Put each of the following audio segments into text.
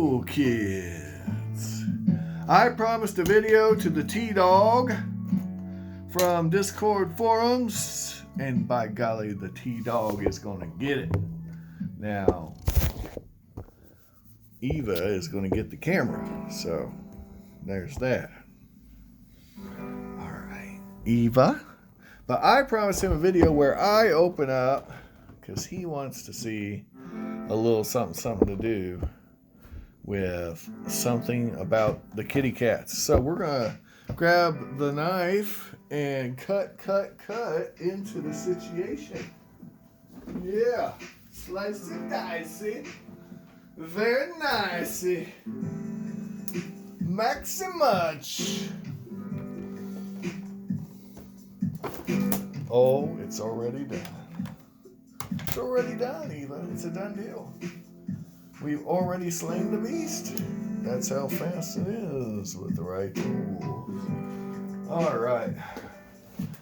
Cool kids. I promised a video to the T-dawg from Discord forums, and by golly, the T-dawg is going to get it. Now, Eva is going to get the camera, so there's that. All right, Eva. But I promised him a video where I open up, because he wants to see a little something to do with something about the kitty cats. So we're going to grab the knife and cut into the situation. Yeah, slice it dicey. Very nicey. Maxi much. Oh, it's already done. It's already done, Eva. It's a done deal. We've already slain the beast. That's how fast it is with the right tools. All right.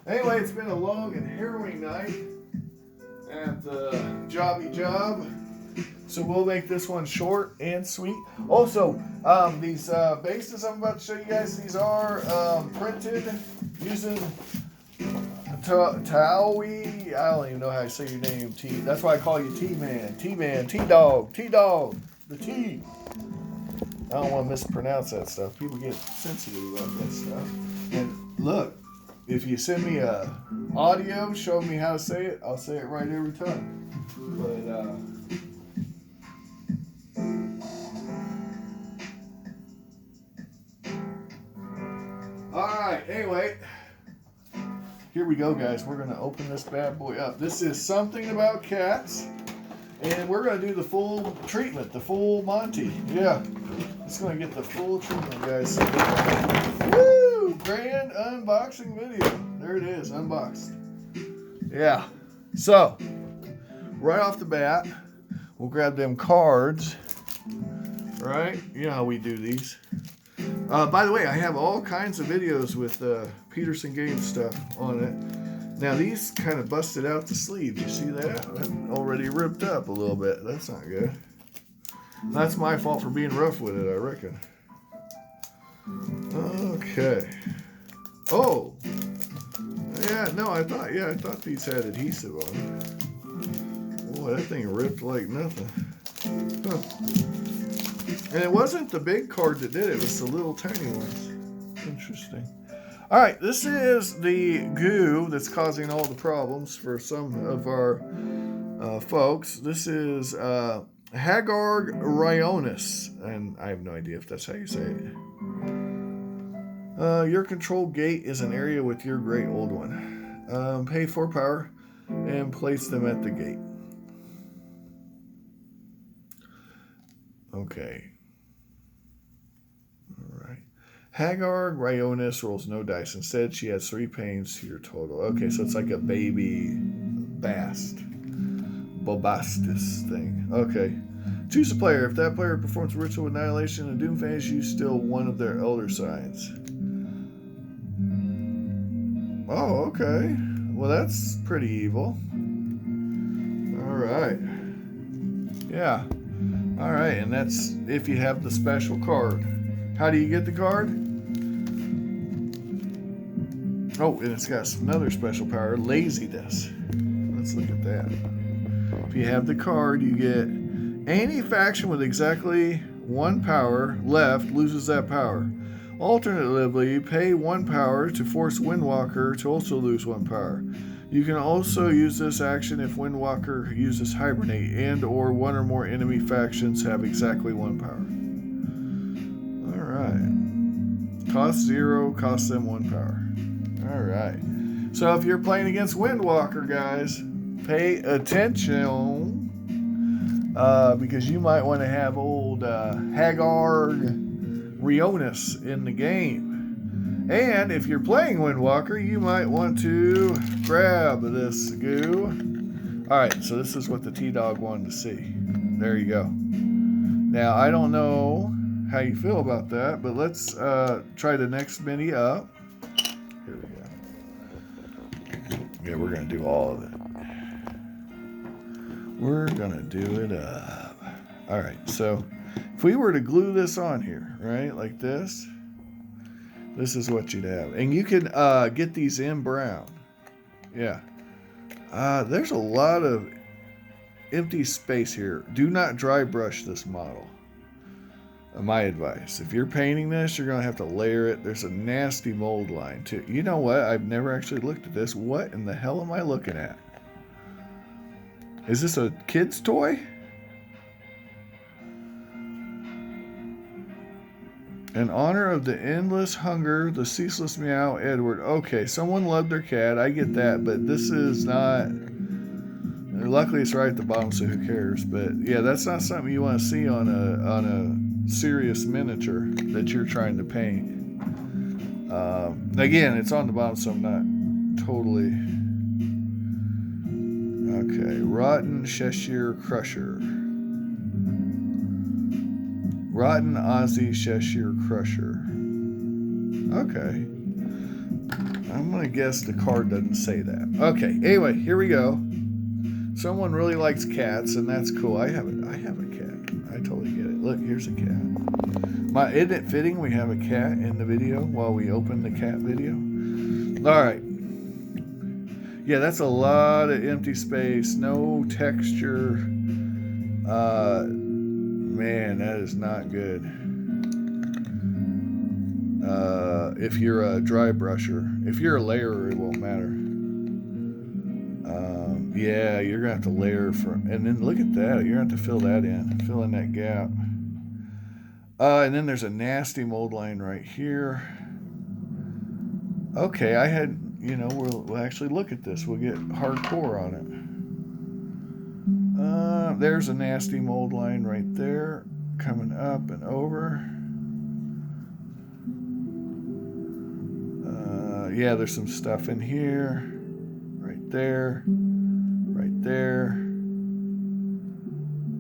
Anyway, it's been a long and harrowing night at the jobby job. So we'll make this one short and sweet. Also, these bases I'm about to show you guys, these are printed using Taui. I don't even know how to say your name, T. That's why I call you T-Man, T-dawg, the T. I don't want to mispronounce that stuff. People get sensitive about that stuff. And look, if you send me a audio showing me how to say it, I'll say it right every time. But all right. Anyway. Here we go, guys. We're going to open this bad boy up. This is something about cats. And we're going to do the full treatment, the full Monty. Yeah. It's going to get the full treatment, guys. Woo! Grand unboxing video. There it is, unboxed. Yeah. So, right off the bat, we'll grab them cards. Right? You know how we do these. By the way, I have all kinds of videos with Peterson Games stuff on it. Now, these kind of busted out the sleeve. You see that? That already ripped up a little bit. That's not good. That's my fault for being rough with it, I reckon. Okay. Oh. Yeah, no, I thought these had adhesive on them. Boy, that thing ripped like nothing. Huh. And it wasn't the big card that did it. It was the little tiny ones. Interesting. All right, this is the goo that's causing all the problems for some of our folks. This is Hagar rayonus, and I have no idea if that's how you say it. Your control gate is an area with your great old one. Pay 4 power and place them at the gate. Okay. Hagar rayonus rolls no dice. Instead, she adds 3 pains to your total. Okay, so it's like a baby Bobastis thing. Okay. Choose a player. If that player performs Ritual Annihilation and Doom Phase, you steal one of their elder signs. Oh, okay. Well, that's pretty evil. All right. Yeah. All right, and that's if you have the special card. How do you get the card? Oh, and it's got another special power, laziness. Let's look at that. If you have the card, you get any faction with exactly 1 power left loses that power. Alternatively, pay 1 power to force Windwalker to also lose 1 power. You can also use this action if Windwalker uses Hibernate and or 1 or more enemy factions have exactly 1 power. Alright. Cost 0, cost them 1 power. Alright. So if you're playing against Windwalker, guys, pay attention. Because you might want to have old Hagar rayonus in the game. And if you're playing Windwalker, you might want to grab this goo. Alright, so this is what the T-dawg wanted to see. There you go. Now, I don't know how you feel about that, but let's try the next mini up. Here we go. Yeah, we're going to do all of it. We're going to do it up. Alright, so if we were to glue this on here, right, like this, this is what you'd have. And you can get these in brown. Yeah. There's a lot of empty space here. Do not dry brush this model. My advice. If you're painting this, you're going to have to layer it. There's a nasty mold line too. You know what? I've never actually looked at this. What in the hell am I looking at? Is this a kid's toy? In honor of the endless hunger, the ceaseless meow, Edward. Okay, someone loved their cat. I get that, but this is not... Luckily, it's right at the bottom, so who cares? But yeah, that's not something you want to see on a serious miniature that you're trying to paint. Again, it's on the bottom, so I'm not totally... Okay, Rotten Cheshire Crusher. Rotten Aussie Cheshire Crusher. Okay. I'm going to guess the card doesn't say that. Okay, anyway, here we go. Someone really likes cats, and that's cool. I have a cat. I totally get it. Look, here's a cat. Isn't it fitting we have a cat in the video while we open the cat video? All right. Yeah, that's a lot of empty space. No texture. Man, that is not good. If you're a dry brusher. If you're a layerer, it won't matter. Yeah, you're going to have to layer from... And then look at that. You're going to have to fill that in. Fill in that gap. And then there's a nasty mold line right here. Okay, I had... You know, we'll actually look at this. We'll get hardcore on it. There's a nasty mold line right there. Coming up and over. Yeah, there's some stuff in here. Right there. Right there.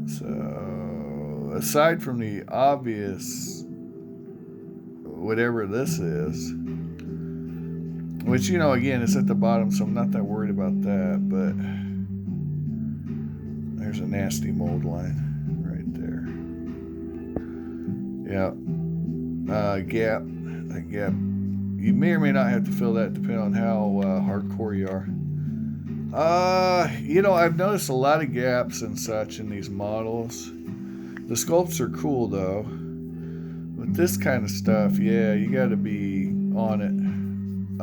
So, aside from the obvious, whatever this is, which, you know, again, it's at the bottom, so I'm not that worried about that, but there's a nasty mold line right there. Yeah. Gap. That gap. You may or may not have to fill that depending on how hardcore you are. You know, I've noticed a lot of gaps and such in these models. The sculpts are cool, though. With this kind of stuff, yeah, you got to be on it.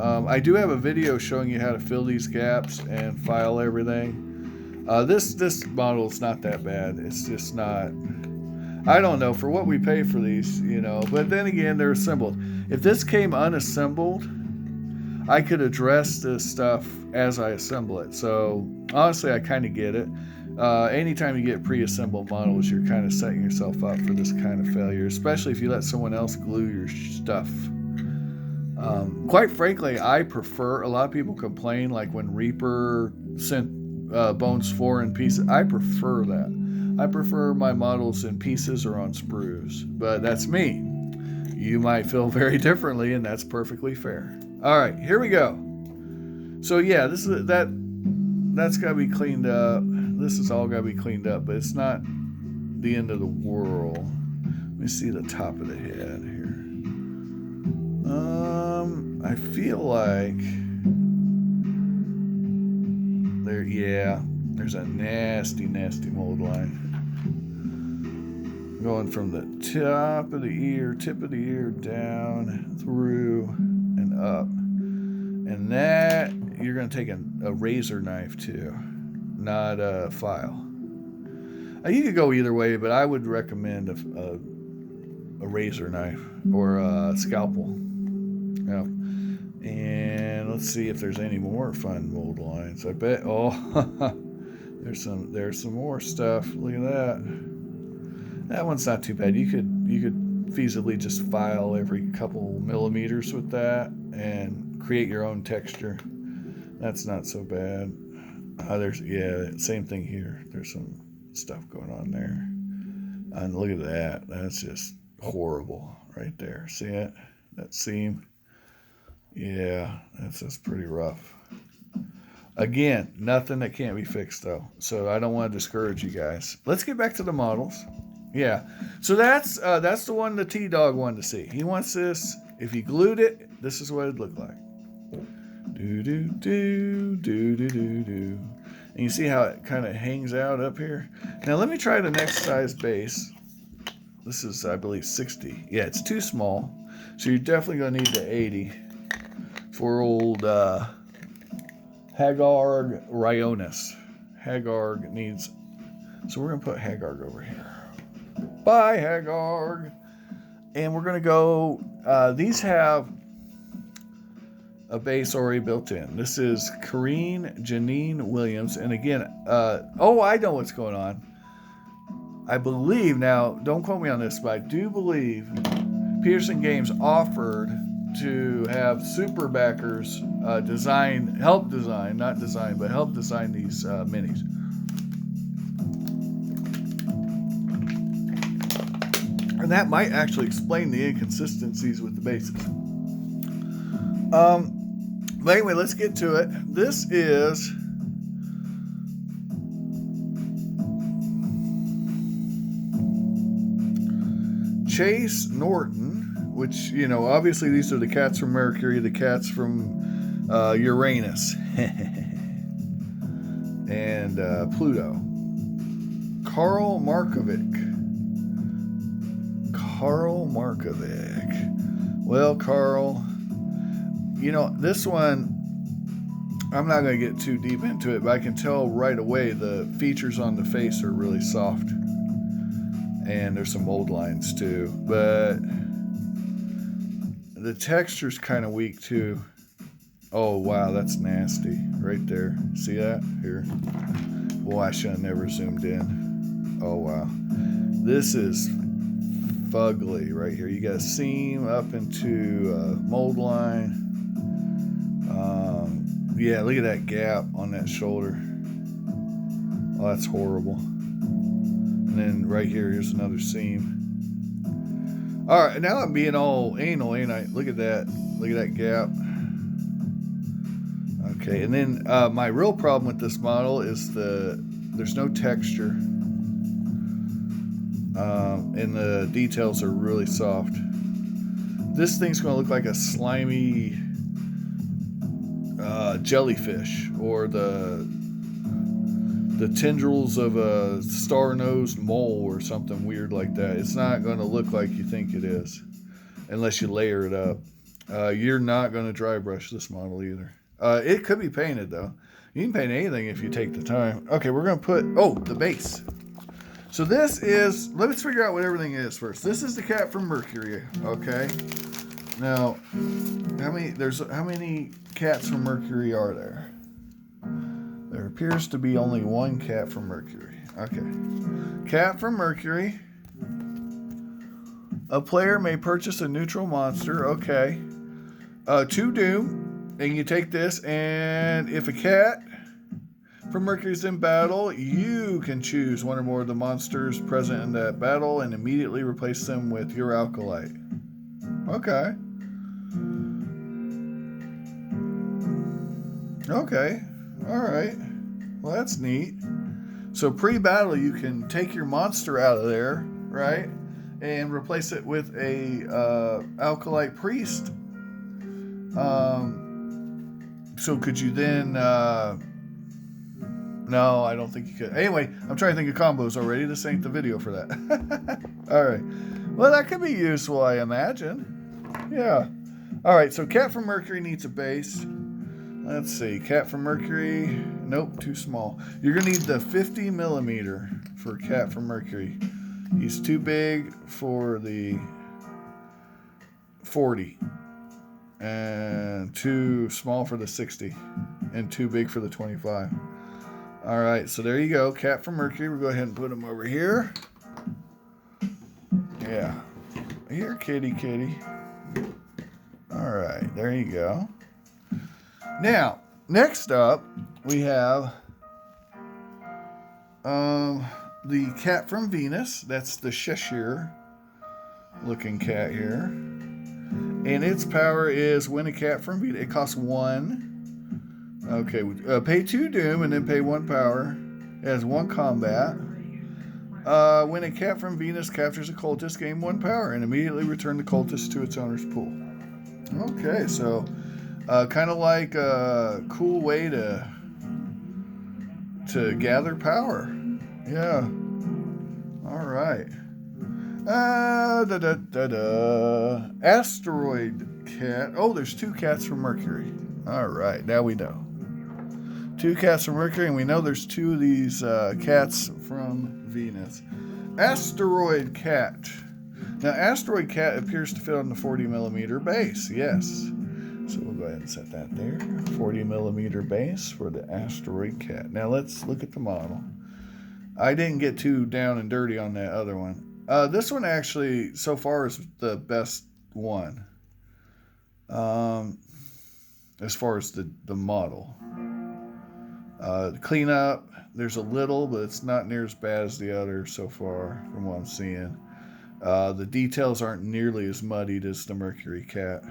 I do have a video showing you how to fill these gaps and file everything. This model is not that bad. It's just not... I don't know, for what we pay for these, you know. But then again, they're assembled. If this came unassembled, I could address this stuff as I assemble it. So, honestly, I kind of get it. Anytime you get pre-assembled models, you're kind of setting yourself up for this kind of failure, especially if you let someone else glue your stuff. Quite frankly, I prefer, a lot of people complain, like when Reaper sent Bones 4 in pieces. I prefer that. I prefer my models in pieces or on sprues, but that's me. You might feel very differently, and that's perfectly fair. All right, here we go. So yeah, this is that's got to be cleaned up. This has all got to be cleaned up, but it's not the end of the world. Let me see the top of the head here. I feel like there's a nasty mold line going from the tip of the ear down through and up, and that you're going to take a razor knife too, not a file. You could go either way, but I would recommend a razor knife or a scalpel. Yeah. And let's see if there's any more fun mold lines. I bet. Oh, there's some more stuff. Look at that. That one's not too bad. You could feasibly just file every couple millimeters with that and create your own texture. That's not so bad. Same thing here. There's some stuff going on there. And look at that. That's just horrible right there. See it? That seam? Yeah, that's just pretty rough. Again, nothing that can't be fixed though. So I don't want to discourage you guys. Let's get back to the models. Yeah. So that's the one the T-dawg wanted to see. He wants this. If you glued it, this is what it'd look like. Do do do do do do do. And you see how it kind of hangs out up here. Now let me try the next size base. This is, I believe, 60. Yeah, it's too small. So you're definitely going to need the 80 for old Hagar rayonus. Hagar needs. So we're going to put Hagar over here. Bye, Hagar. And we're going to go. These have a base already built in. This is Corrine Janine Williams. And again, I know what's going on. I believe, now, don't quote me on this, but I do believe Peterson Games offered to have super backers help design these minis. And that might actually explain the inconsistencies with the bases. But anyway, let's get to it. This is Chase Norton, which, obviously these are the cats from Mercury, the cats from Uranus, and Pluto. Carl Markovic. Well, Carl, this one, I'm not going to get too deep into it, but I can tell right away the features on the face are really soft. And there's some mold lines too, but the texture's kind of weak too. Oh wow, that's nasty right there. See that here? Boy, I should have never zoomed in. Oh wow, this is fugly right here. You got a seam up into mold line. Yeah, look at that gap on that shoulder. Oh, that's horrible. And then right here's another seam. All right, now I'm being all anal, ain't I? Look at that. Look at that gap. Okay, and then my real problem with this model is there's no texture. And the details are really soft. This thing's going to look like a slimy jellyfish, or the tendrils of a star-nosed mole or something weird like that. It's not going to look like you think it is unless you layer it up. You're not going to dry brush this model either. It could be painted though. You can paint anything if you take the time. Okay, we're going to put the base. So this is, let's figure out what everything is first. This is the cat from Mercury, okay? Now, how many cats from Mercury are there? There appears to be only one cat from Mercury. Okay. Cat from Mercury. A player may purchase a neutral monster. Okay. 2 doom. And you take this, and if a cat from Mercury is in battle, you can choose one or more of the monsters present in that battle and immediately replace them with your acolyte. Okay. Okay. All right. Well, that's neat. So pre-battle, you can take your monster out of there, right, and replace it with a acolyte priest. So could you then? No, I don't think you could. Anyway, I'm trying to think of combos already. This ain't the video for that. All right. Well, that could be useful, I imagine. Yeah. All right. So cat from Mercury needs a base. Let's see, cat from Mercury. Nope, too small. You're going to need the 50 millimeter for cat from Mercury. He's too big for the 40. And too small for the 60. And too big for the 25. All right, so there you go. Cat from Mercury. We'll go ahead and put him over here. Yeah. Here, kitty, kitty. All right, there you go. Now, next up, we have the cat from Venus. That's the Cheshire looking cat here. And its power is when a cat from Venus. It costs 1. Okay, pay 2 doom and then pay 1 power. It has 1 combat. When a cat from Venus captures a cultist, gain 1 power and immediately return the cultist to its owner's pool. Okay, so kind of like a cool way to gather power. Yeah. All right. Asteroid cat. Oh, there's 2 cats from Mercury. All right, now we know. 2 cats from Mercury, and we know there's 2 of these cats from Venus. Asteroid cat. Now, asteroid cat appears to fit on the 40 millimeter base. Yes. So we'll go ahead and set that there. 40 millimeter base for the asteroid cat. Now let's look at the model. I didn't get too down and dirty on that other one. This one actually, so far, is the best one. As far as the model. Cleanup, there's a little, but it's not near as bad as the other so far from what I'm seeing. The details aren't nearly as muddied as the Mercury cat.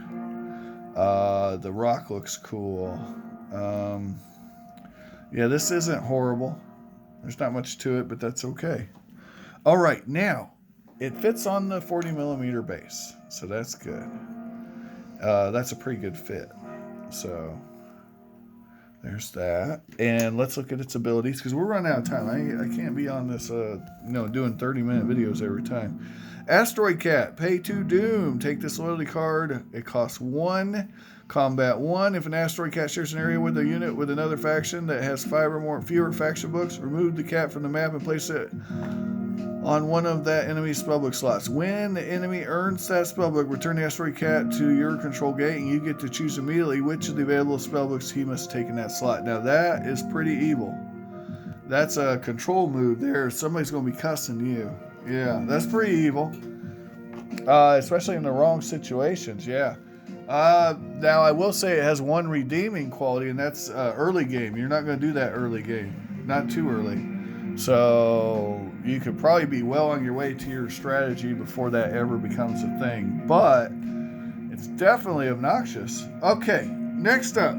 The rock looks cool. Yeah, this isn't horrible. There's not much to it, but that's okay. All right, now, it fits on the 40 millimeter base, so that's good. That's a pretty good fit. So there's that. And let's look at its abilities, because we're running out of time. I can't be on this, doing 30-minute videos every time. Asteroid Cat, pay 2 Doom. Take this loyalty card. It costs 1. Combat 1. If an Asteroid Cat shares an area with a unit with another faction that has 5 or fewer faction books, remove the cat from the map and place it on one of that enemy's spellbook slots. When the enemy earns that spellbook, return the Asteroid Cat to your control gate, and you get to choose immediately which of the available spellbooks he must take in that slot. Now that is pretty evil. That's a control move there. Somebody's going to be cussing you. Yeah, that's pretty evil. Especially in the wrong situations, yeah. Now, I will say it has 1 redeeming quality, and that's early game. You're not going to do that early game. Not too early. So you could probably be well on your way to your strategy before that ever becomes a thing. But it's definitely obnoxious. Okay, next up.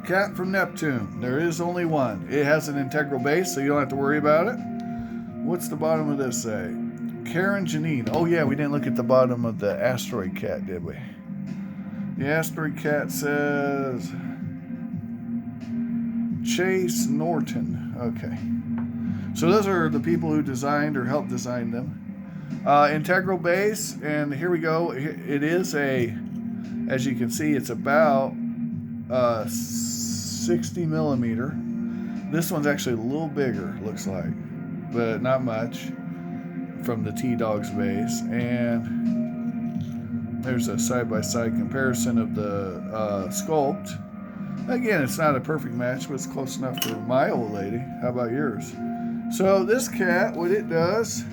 Cat from Neptune. There is only 1. It has an integral base, so you don't have to worry about it. What's the bottom of this say? Karen Janine. Oh, yeah, we didn't look at the bottom of the asteroid cat, did we? The asteroid cat says Chase Norton. Okay. So those are the people who designed or helped design them. Integral base, and here we go. It is as you can see, it's about 60 millimeter. This one's actually a little bigger, looks like, but not much from the T-dawg's base. And there's a side-by-side comparison of the sculpt. Again, it's not a perfect match, but it's close enough for my old lady. How about yours? So this cat, what it does,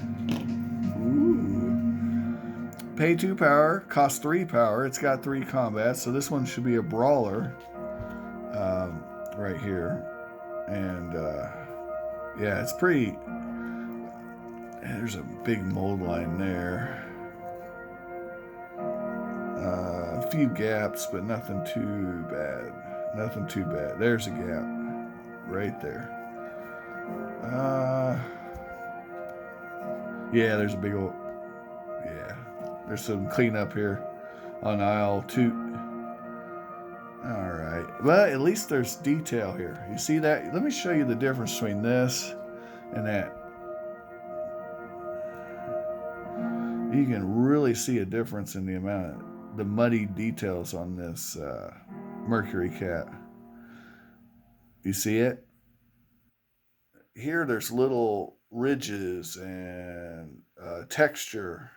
pay 2 power, costs 3 power. It's got 3 combats, so this one should be a brawler right here. And yeah, it's pretty. There's a big mold line there. A few gaps, but nothing too bad. Nothing too bad. There's a gap right there. Yeah, there's a big old. Yeah, there's some cleanup here on aisle 2. All right, but at least there's detail here. You see that? Let me show you the difference between this and that. You can really see a difference in the the muddy details on this Mercury cat. You see it? Here there's little ridges and texture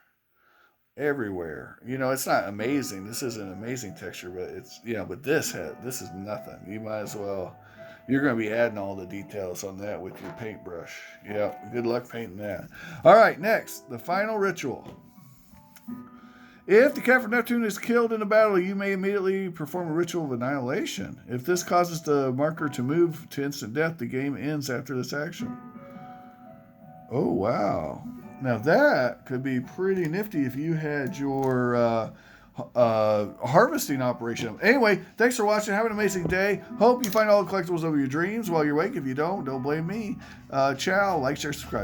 everywhere. It's not amazing. This isn't amazing texture, but it's, but this is nothing. You might as well, you're going to be adding all the details on that with your paintbrush. Yeah, good luck painting that. All right, next, the final ritual. If the cat from Neptune is killed in a battle, you may immediately perform a ritual of annihilation. If this causes the marker to move to instant death, the game ends after this action. Oh, wow. Now that could be pretty nifty if you had your harvesting operation. Anyway, thanks for watching. Have an amazing day. Hope you find all the collectibles of your dreams while you're awake. If you don't blame me. Ciao. Like, share, subscribe.